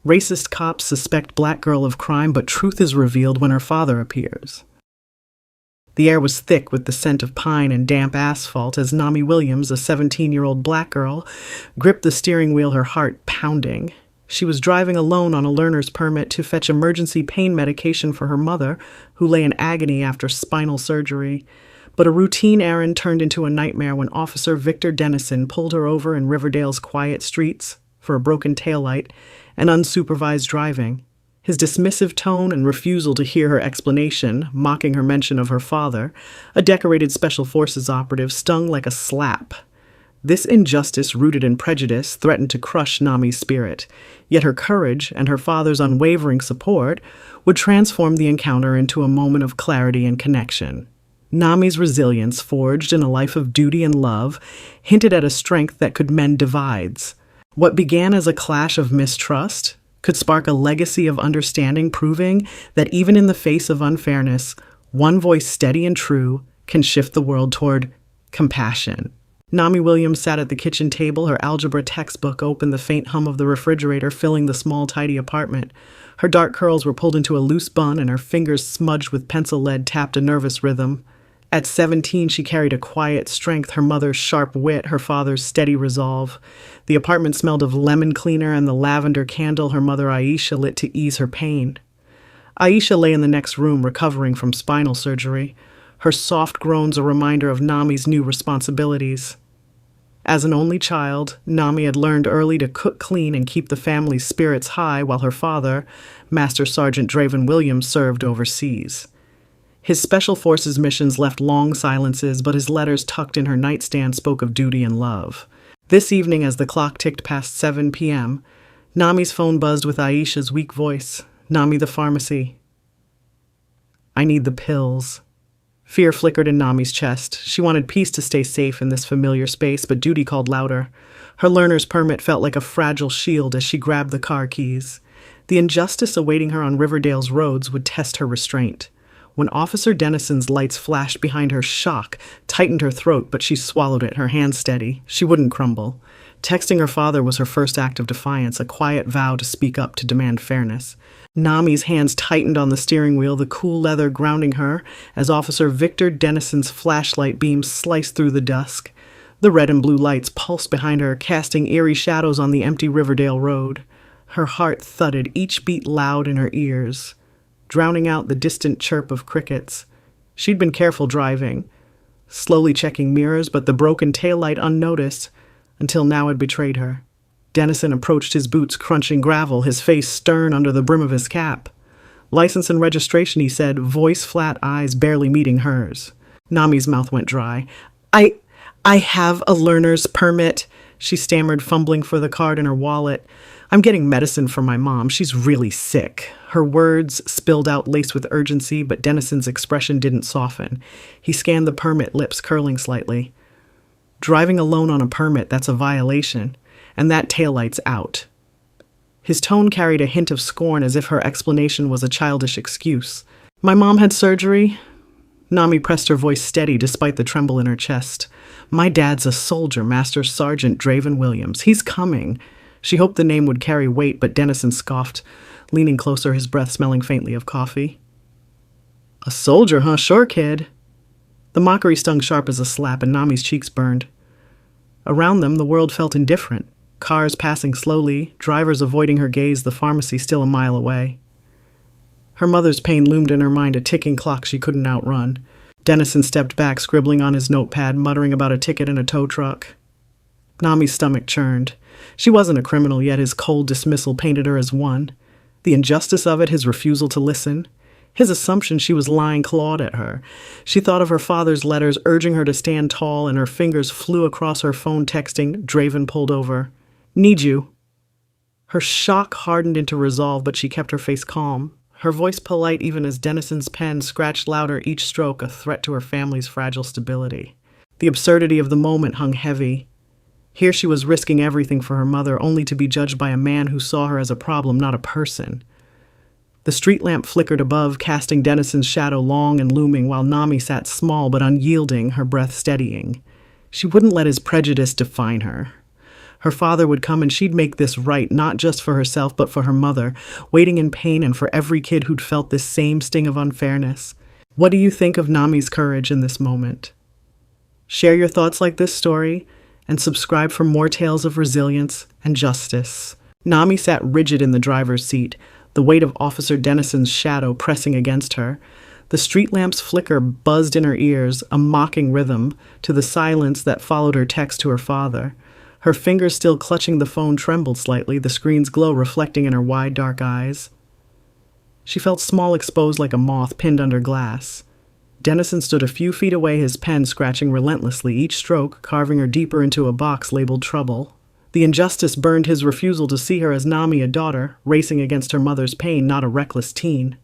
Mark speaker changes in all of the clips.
Speaker 1: Racist cops suspect black girl of crime, but truth is revealed when her father appears. The air was thick with the scent of pine and damp asphalt as Nami Williams, a 17-year-old black girl, gripped the steering wheel, her heart pounding. She was driving alone on a learner's permit to fetch emergency pain medication for her mother, who lay in agony after spinal surgery. But a routine errand turned into a nightmare when Officer Victor Dennison pulled her over in Riverdale's quiet streets for a broken taillight and unsupervised driving. His dismissive tone and refusal to hear her explanation, mocking her mention of her father, a decorated Special Forces operative, stung like a slap. This injustice, rooted in prejudice, threatened to crush Nami's spirit, yet her courage and her father's unwavering support would transform the encounter into a moment of clarity and connection. Nami's resilience, forged in a life of duty and love, hinted at a strength that could mend divides. What began as a clash of mistrust could spark a legacy of understanding, proving that even in the face of unfairness, one voice steady and true can shift the world toward compassion. Nami Williams sat at the kitchen table, her algebra textbook open, the faint hum of the refrigerator filling the small, tidy apartment. Her dark curls were pulled into a loose bun, and her fingers, smudged with pencil lead, tapped a nervous rhythm. At 17, she carried a quiet strength, her mother's sharp wit, her father's steady resolve. The apartment smelled of lemon cleaner and the lavender candle her mother Aisha lit to ease her pain. Aisha lay in the next room, recovering from spinal surgery, her soft groans a reminder of Nami's new responsibilities. As an only child, Nami had learned early to cook clean and keep the family's spirits high while her father, Master Sergeant Draven Williams, served overseas. His Special Forces missions left long silences, but his letters tucked in her nightstand spoke of duty and love. This evening, as the clock ticked past 7 p.m., Nami's phone buzzed with Aisha's weak voice. "Nami, the pharmacy. I need the pills." Fear flickered in Nami's chest. She wanted peace to stay safe in this familiar space, but duty called louder. Her learner's permit felt like a fragile shield as she grabbed the car keys. The injustice awaiting her on Riverdale's roads would test her restraint. When Officer Dennison's lights flashed behind her, shock tightened her throat, but she swallowed it, her hands steady. She wouldn't crumble. Texting her father was her first act of defiance, a quiet vow to speak up, to demand fairness. Nami's hands tightened on the steering wheel, the cool leather grounding her, as Officer Victor Dennison's flashlight beam sliced through the dusk. The red and blue lights pulsed behind her, casting eerie shadows on the empty Riverdale road. Her heart thudded, each beat loud in her ears, drowning out the distant chirp of crickets. She'd been careful driving, slowly checking mirrors, but the broken taillight unnoticed, until now had betrayed her. Dennison approached, his boots crunching gravel, his face stern under the brim of his cap. "License and registration," he said, voice flat, eyes barely meeting hers. Nami's mouth went dry. I have a learner's permit," she stammered, fumbling for the card in her wallet. "I'm getting medicine for my mom. She's really sick." Her words spilled out, laced with urgency, but Dennison's expression didn't soften. He scanned the permit, lips curling slightly. "Driving alone on a permit, that's a violation, and that taillight's out." His tone carried a hint of scorn, as if her explanation was a childish excuse. "My mom had surgery." Nami pressed her voice steady despite the tremble in her chest. "My dad's a soldier, Master Sergeant Draven Williams. He's coming." She hoped the name would carry weight, but Dennison scoffed, leaning closer, his breath smelling faintly of coffee. "A soldier, huh? Sure, kid." The mockery stung sharp as a slap, and Nami's cheeks burned. Around them, the world felt indifferent. Cars passing slowly, drivers avoiding her gaze, the pharmacy still a mile away. Her mother's pain loomed in her mind, a ticking clock she couldn't outrun. Dennison stepped back, scribbling on his notepad, muttering about a ticket and a tow truck. Nami's stomach churned. She wasn't a criminal, yet his cold dismissal painted her as one. The injustice of it, his refusal to listen, his assumption she was lying, clawed at her. She thought of her father's letters urging her to stand tall, and her fingers flew across her phone, texting. Draven pulled over. "Need you." Her shock hardened into resolve, but she kept her face calm, her voice polite even as Dennison's pen scratched louder, each stroke a threat to her family's fragile stability. The absurdity of the moment hung heavy. Here she was risking everything for her mother, only to be judged by a man who saw her as a problem, not a person. The street lamp flickered above, casting Dennison's shadow long and looming, while Nami sat small but unyielding, her breath steadying. She wouldn't let his prejudice define her. Her father would come and she'd make this right, not just for herself, but for her mother, waiting in pain and for every kid who'd felt this same sting of unfairness. What do you think of Nami's courage in this moment? Share your thoughts like this story and subscribe for more tales of resilience and justice. Nami sat rigid in the driver's seat, the weight of Officer Dennison's shadow pressing against her. The street lamp's flicker buzzed in her ears, a mocking rhythm, to the silence that followed her text to her father. Her fingers still clutching the phone trembled slightly, the screen's glow reflecting in her wide, dark eyes. She felt small, exposed like a moth pinned under glass. Dennison stood a few feet away, his pen scratching relentlessly, each stroke carving her deeper into a box labeled trouble. The injustice burned his refusal to see her as Nami, a daughter, racing against her mother's pain, not a reckless teen.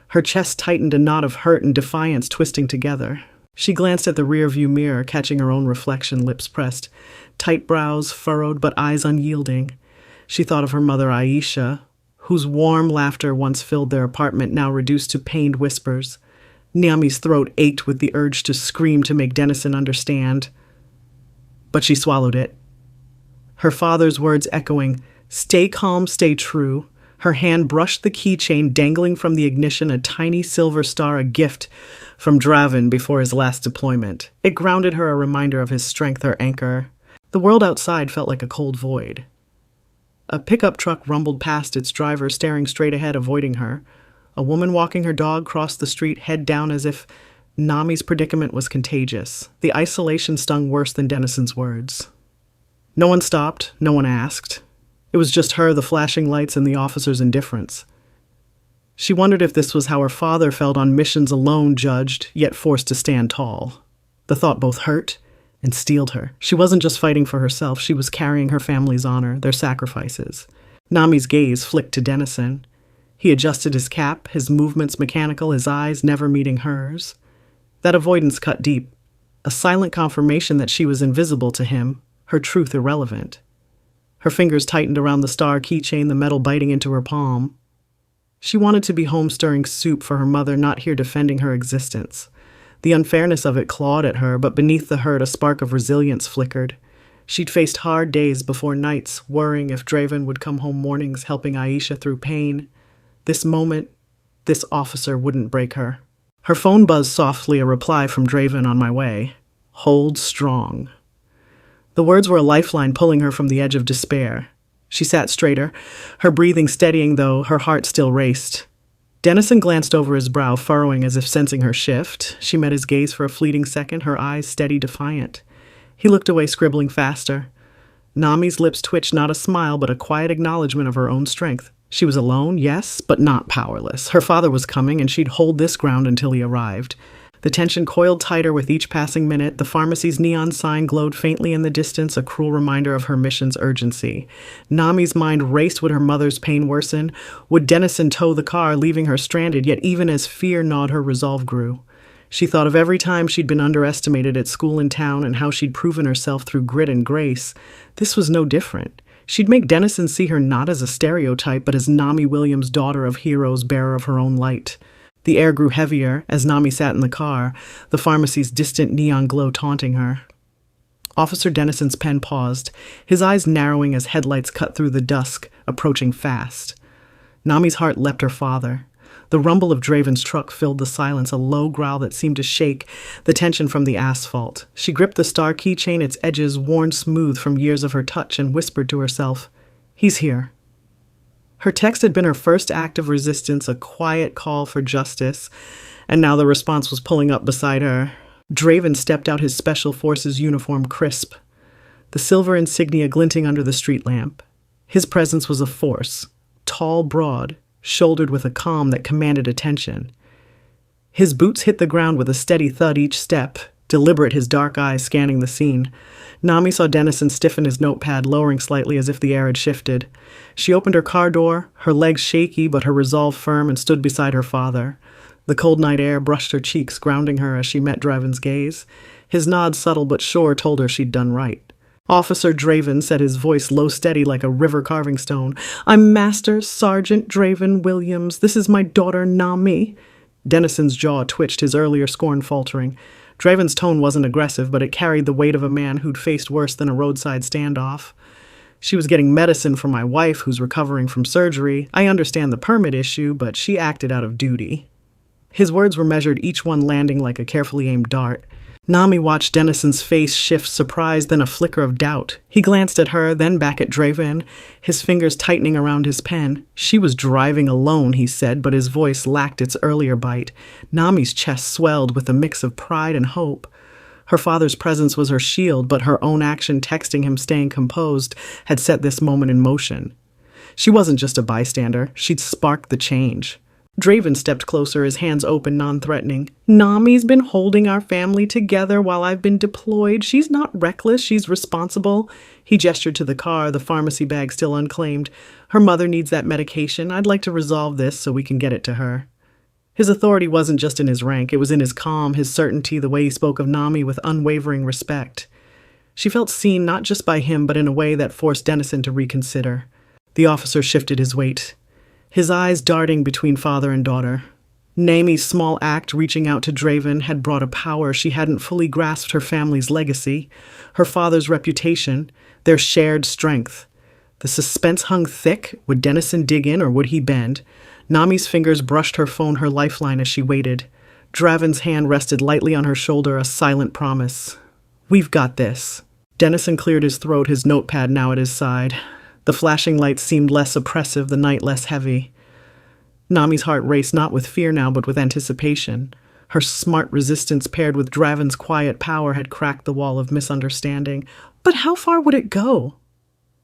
Speaker 1: Her chest tightened, a knot of hurt and defiance twisting together. She glanced at the rearview mirror, catching her own reflection, lips pressed, tight brows furrowed but eyes unyielding. She thought of her mother, Aisha, whose warm laughter once filled their apartment, now reduced to pained whispers. Nami's throat ached with the urge to scream to make Dennison understand. But she swallowed it. Her father's words echoing, "Stay calm, stay true." Her hand brushed the keychain dangling from the ignition, a tiny silver star, a gift from Draven before his last deployment. It grounded her, a reminder of his strength, her anchor. The world outside felt like a cold void. A pickup truck rumbled past, its driver staring straight ahead, avoiding her. A woman walking her dog crossed the street, head down, as if Nami's predicament was contagious. The isolation stung worse than Dennison's words. No one stopped, no one asked. It was just her, the flashing lights, and the officer's indifference. She wondered if this was how her father felt on missions alone, judged, yet forced to stand tall. The thought both hurt and steeled her. She wasn't just fighting for herself, she was carrying her family's honor, their sacrifices. Nami's gaze flicked to Dennison. He adjusted his cap, his movements mechanical, his eyes never meeting hers. That avoidance cut deep, a silent confirmation that she was invisible to him, her truth irrelevant. Her fingers tightened around the star keychain, the metal biting into her palm. She wanted to be home stirring soup for her mother, not here defending her existence. The unfairness of it clawed at her, but beneath the hurt a spark of resilience flickered. She'd faced hard days before nights, worrying if Draven would come home mornings, helping Aisha through pain. This moment, this officer wouldn't break her. Her phone buzzed softly, a reply from Draven: "On my way. Hold strong." The words were a lifeline pulling her from the edge of despair. She sat straighter, her breathing steadying, though her heart still raced. Dennison glanced over his brow, furrowing as if sensing her shift. She met his gaze for a fleeting second, her eyes steady, defiant. He looked away, scribbling faster. Nami's lips twitched, not a smile, but a quiet acknowledgement of her own strength. She was alone, yes, but not powerless. Her father was coming, and she'd hold this ground until he arrived. The tension coiled tighter with each passing minute. The pharmacy's neon sign glowed faintly in the distance, a cruel reminder of her mission's urgency. Nami's mind raced. Would her mother's pain worsen? Would Dennison tow the car, leaving her stranded? Yet even as fear gnawed, her resolve grew. She thought of every time she'd been underestimated at school and town, and how she'd proven herself through grit and grace. This was no different. She'd make Dennison see her not as a stereotype, but as Nami Williams, daughter of heroes, bearer of her own light. The air grew heavier as Nami sat in the car, the pharmacy's distant neon glow taunting her. Officer Dennison's pen paused, his eyes narrowing as headlights cut through the dusk, approaching fast. Nami's heart leapt her father. The rumble of Draven's truck filled the silence, a low growl that seemed to shake the tension from the asphalt. She gripped the star keychain, its edges worn smooth from years of her touch, and whispered to herself, "He's here." Her text had been her first act of resistance, a quiet call for justice, and now the response was pulling up beside her. Draven stepped out, his Special Forces uniform crisp, the silver insignia glinting under the street lamp. His presence was a force, tall, broad, shouldered with a calm that commanded attention. His boots hit the ground with a steady thud each step, deliberate, his dark eyes scanning the scene. Nami saw Dennison stiffen his notepad, lowering slightly as if the air had shifted. She opened her car door, her legs shaky but her resolve firm, and stood beside her father. The cold night air brushed her cheeks, grounding her as she met Draven's gaze. His nod, subtle but sure, told her she'd done right. "Officer Draven," said his voice low, steady like a river carving stone. "I'm Master Sergeant Draven Williams. This is my daughter, Nami." Dennison's jaw twitched, his earlier scorn faltering. Draven's tone wasn't aggressive, but it carried the weight of a man who'd faced worse than a roadside standoff. She was getting medicine for my wife, who's recovering from surgery. I understand the permit issue, but she acted out of duty. His words were measured, each one landing like a carefully aimed dart. Nami watched Dennison's face shift surprise, then a flicker of doubt. He glanced at her, then back at Draven, his fingers tightening around his pen. She was driving alone, he said, but his voice lacked its earlier bite. Nami's chest swelled with a mix of pride and hope. Her father's presence was her shield, but her own action texting him staying composed had set this moment in motion. She wasn't just a bystander, she'd sparked the change. Draven stepped closer, his hands open, non-threatening. Nami's been holding our family together while I've been deployed. She's not reckless, she's responsible. He gestured to the car, the pharmacy bag still unclaimed. Her mother needs that medication. I'd like to resolve this so we can get it to her. His authority wasn't just in his rank, it was in his calm, his certainty, the way he spoke of Nami with unwavering respect. She felt seen not just by him, but in a way that forced Dennison to reconsider. The officer shifted his weight, his eyes darting between father and daughter. Nami's small act reaching out to Draven had brought a power she hadn't fully grasped: her family's legacy, her father's reputation, their shared strength. The suspense hung thick. Would Dennison dig in or would he bend? Nami's fingers brushed her phone, her lifeline, as she waited. Draven's hand rested lightly on her shoulder, a silent promise. We've got this. Dennison cleared his throat, his notepad now at his side. The flashing lights seemed less oppressive, the night less heavy. Nami's heart raced not with fear now, but with anticipation. Her smart resistance paired with Draven's quiet power had cracked the wall of misunderstanding. But how far would it go?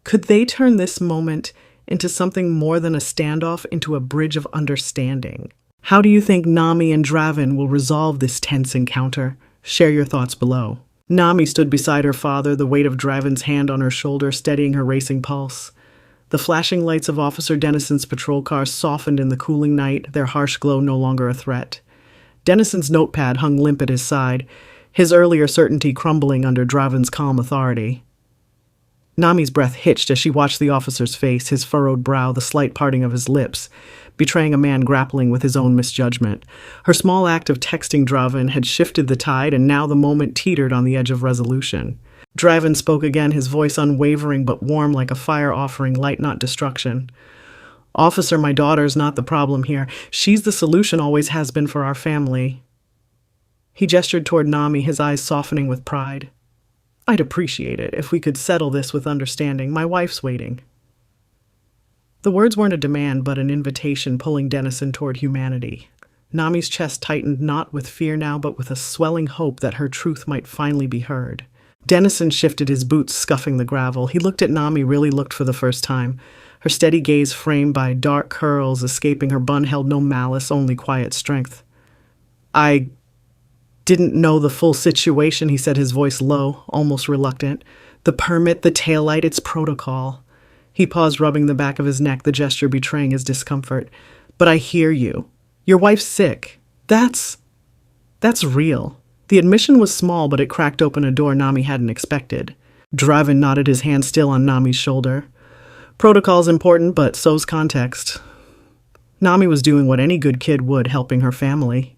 Speaker 1: Could they turn this moment into something more than a standoff, into a bridge of understanding? How do you think Nami and Draven will resolve this tense encounter? Share your thoughts below. Nami stood beside her father, the weight of Draven's hand on her shoulder, steadying her racing pulse. The flashing lights of Officer Dennison's patrol car softened in the cooling night, their harsh glow no longer a threat. Dennison's notepad hung limp at his side, his earlier certainty crumbling under Draven's calm authority. Nami's breath hitched as she watched the officer's face, his furrowed brow, the slight parting of his lips, betraying a man grappling with his own misjudgment. Her small act of texting Draven had shifted the tide, and now the moment teetered on the edge of resolution. Draven spoke again, his voice unwavering but warm like a fire offering light, not destruction. Officer, my daughter's not the problem here. She's the solution, always has been, for our family. He gestured toward Nami, his eyes softening with pride. I'd appreciate it if we could settle this with understanding. My wife's waiting. The words weren't a demand, but an invitation pulling Dennison toward humanity. Nami's chest tightened, not with fear now, but with a swelling hope that her truth might finally be heard. Dennison shifted, his boots scuffing the gravel. He looked at Nami, really looked for the first time. Her steady gaze framed by dark curls escaping her bun held no malice, only quiet strength. I didn't know the full situation, he said, his voice low, almost reluctant. The permit, the taillight, it's protocol. He paused, rubbing the back of his neck, the gesture betraying his discomfort. But I hear you. Your wife's sick. That's real. The admission was small, but it cracked open a door Nami hadn't expected. Draven nodded, his hand still on Nami's shoulder. Protocol's important, but so's context. Nami was doing what any good kid would, helping her family.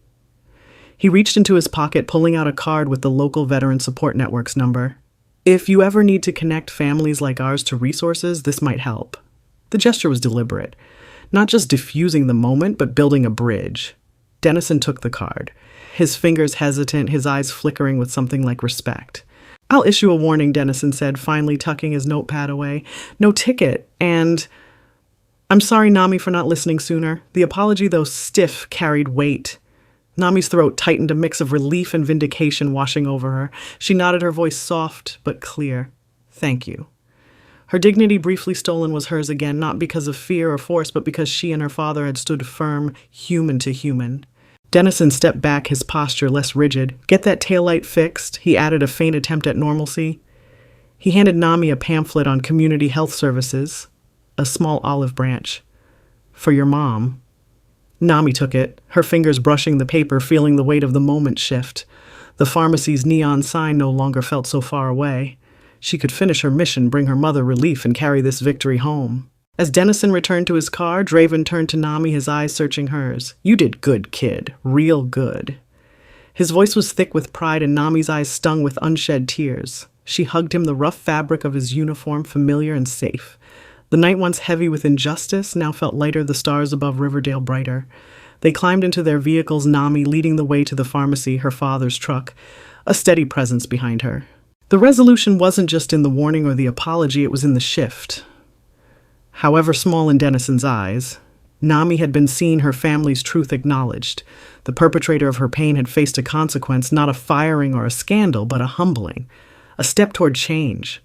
Speaker 1: He reached into his pocket, pulling out a card with the local Veteran Support Network's number. If you ever need to connect families like ours to resources, this might help. The gesture was deliberate, not just diffusing the moment, but building a bridge. Dennison took the card, his fingers hesitant, his eyes flickering with something like respect. I'll issue a warning, Dennison said, finally tucking his notepad away. No ticket, and I'm sorry, Nami, for not listening sooner. The apology, though stiff, carried weight. Nami's throat tightened, a mix of relief and vindication washing over her. She nodded, her voice soft but clear. Thank you. Her dignity, briefly stolen, was hers again, not because of fear or force, but because she and her father had stood firm, human to human. Dennison stepped back, his posture less rigid. Get that taillight fixed, he added, a faint attempt at normalcy. He handed Nami a pamphlet on community health services, a small olive branch. For your mom. Nami took it, her fingers brushing the paper, feeling the weight of the moment shift. The pharmacy's neon sign no longer felt so far away. She could finish her mission, bring her mother relief, and carry this victory home. As Dennison returned to his car, Draven turned to Nami, his eyes searching hers. You did good, kid. Real good. His voice was thick with pride and Nami's eyes stung with unshed tears. She hugged him, the rough fabric of his uniform familiar and safe. The night once heavy with injustice now felt lighter, the stars above Riverdale brighter. They climbed into their vehicles, Nami leading the way to the pharmacy, her father's truck, a steady presence behind her. The resolution wasn't just in the warning or the apology, it was in the shift. However small in Dennison's eyes, Nami had been seen, her family's truth acknowledged. The perpetrator of her pain had faced a consequence, not a firing or a scandal, but a humbling, a step toward change.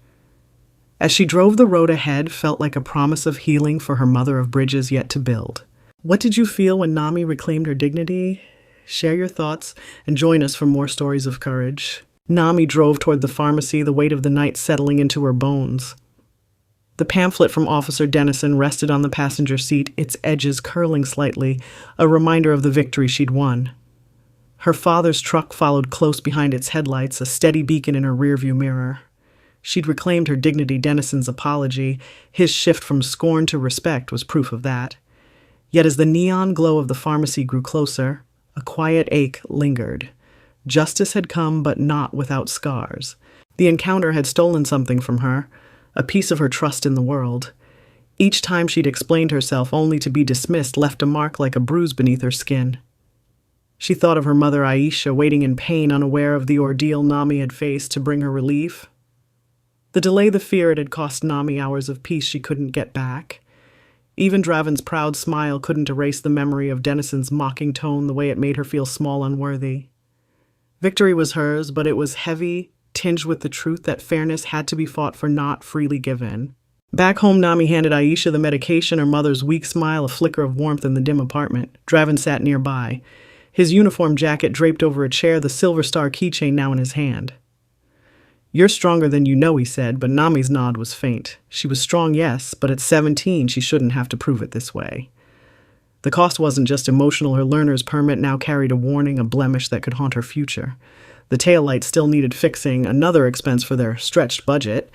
Speaker 1: As she drove, the road ahead felt like a promise of healing for her mother, of bridges yet to build. What did you feel when Nami reclaimed her dignity? Share your thoughts and join us for more stories of courage. Nami drove toward the pharmacy, the weight of the night settling into her bones. The pamphlet from Officer Dennison rested on the passenger seat, its edges curling slightly, a reminder of the victory she'd won. Her father's truck followed close behind its headlights, a steady beacon in her rearview mirror. She'd reclaimed her dignity. Dennison's apology, his shift from scorn to respect, was proof of that. Yet as the neon glow of the pharmacy grew closer, a quiet ache lingered. Justice had come, but not without scars. The encounter had stolen something from her, a piece of her trust in the world. Each time she'd explained herself only to be dismissed left a mark like a bruise beneath her skin. She thought of her mother Aisha, waiting in pain, unaware of the ordeal Nami had faced to bring her relief. The delay, the fear, it had cost Nami hours of peace she couldn't get back. Even Draven's proud smile couldn't erase the memory of Dennison's mocking tone, the way it made her feel small, unworthy. Victory was hers, but it was heavy, tinged with the truth that fairness had to be fought for, not freely given. Back home, Nami handed Aisha the medication, her mother's weak smile a flicker of warmth in the dim apartment. Draven sat nearby, his uniform jacket draped over a chair, the Silver Star keychain now in his hand. "You're stronger than you know," he said, but Nami's nod was faint. She was strong, yes, but at 17 she shouldn't have to prove it this way. The cost wasn't just emotional. Her learner's permit now carried a warning, a blemish that could haunt her future. The taillight still needed fixing, another expense for their stretched budget.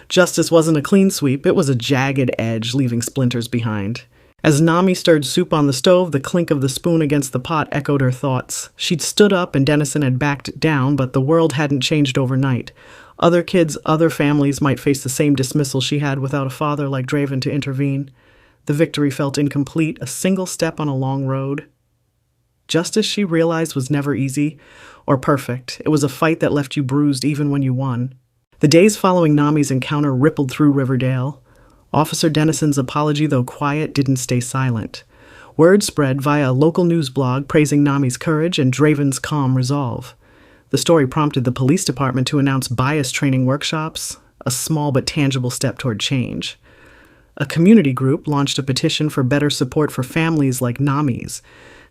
Speaker 1: Justice wasn't a clean sweep, it was a jagged edge, leaving splinters behind. As Nami stirred soup on the stove, the clink of the spoon against the pot echoed her thoughts. She'd stood up and Dennison had backed down, but the world hadn't changed overnight. Other kids, other families might face the same dismissal she had without a father like Draven to intervene. The victory felt incomplete, a single step on a long road. Justice, she realized, was never easy or perfect. It was a fight that left you bruised even when you won. The days following Nami's encounter rippled through Riverdale. Officer Dennison's apology, though quiet, didn't stay silent. Word spread via a local news blog praising Nami's courage and Draven's calm resolve. The story prompted the police department to announce bias training workshops, a small but tangible step toward change. A community group launched a petition for better support for families like Nami's,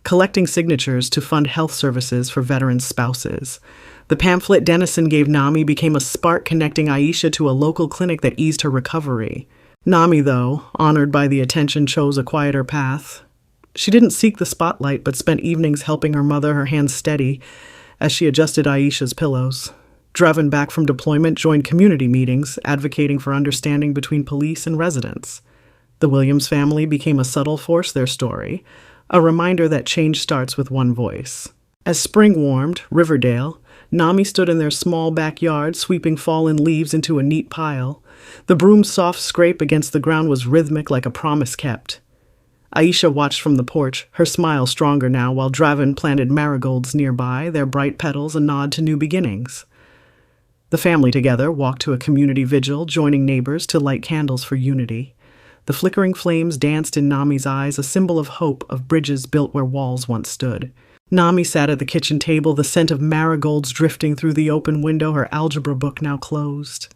Speaker 1: collecting signatures to fund health services for veterans' spouses. The pamphlet Dennison gave Nami became a spark connecting Aisha to a local clinic that eased her recovery. Nami, though, honored by the attention, chose a quieter path. She didn't seek the spotlight, but spent evenings helping her mother, her hands steady, as she adjusted Aisha's pillows. Draven, back from deployment, joined community meetings, advocating for understanding between police and residents. The Williams family became a subtle force, their story, a reminder that change starts with one voice. As spring warmed, Riverdale, Nami stood in their small backyard, sweeping fallen leaves into a neat pile. The broom's soft scrape against the ground was rhythmic, like a promise kept. Aisha watched from the porch, her smile stronger now, while Draven planted marigolds nearby, their bright petals a nod to new beginnings. The family together walked to a community vigil, joining neighbors to light candles for unity. The flickering flames danced in Nami's eyes, a symbol of hope, of bridges built where walls once stood. Nami sat at the kitchen table, the scent of marigolds drifting through the open window, her algebra book now closed.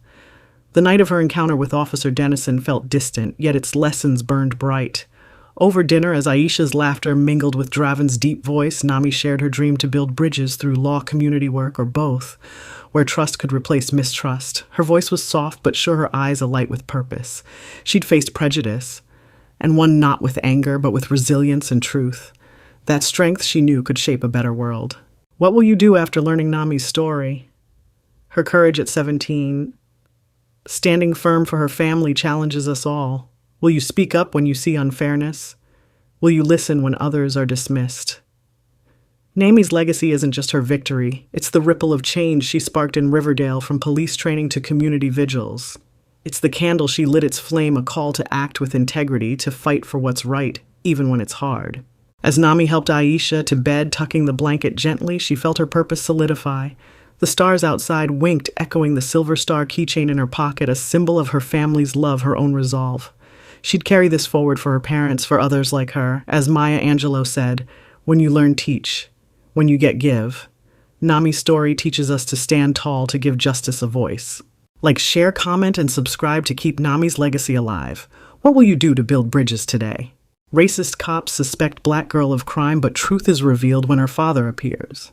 Speaker 1: The night of her encounter with Officer Dennison felt distant, yet its lessons burned bright. Over dinner, as Aisha's laughter mingled with Draven's deep voice, Nami shared her dream to build bridges through law, community work, or both, where trust could replace mistrust. Her voice was soft, but sure, her eyes alight with purpose. She'd faced prejudice, and won not with anger, but with resilience and truth. That strength, she knew, could shape a better world. What will you do after learning Nami's story? Her courage at 17, standing firm for her family, challenges us all. Will you speak up when you see unfairness? Will you listen when others are dismissed? Nami's legacy isn't just her victory, it's the ripple of change she sparked in Riverdale from police training to community vigils. It's the candle she lit its flame, a call to act with integrity, to fight for what's right, even when it's hard. As Nami helped Aisha to bed, tucking the blanket gently, she felt her purpose solidify. The stars outside winked, echoing the silver star keychain in her pocket, a symbol of her family's love, her own resolve. She'd carry this forward for her parents, for others like her. As Maya Angelou said, "When you learn, teach. When you get, give." Nami's story teaches us to stand tall, to give justice a voice. Like, share, comment, and subscribe to keep Nami's legacy alive. What will you do to build bridges today? Racist cops suspect black girl of crime, but truth is revealed when her father appears.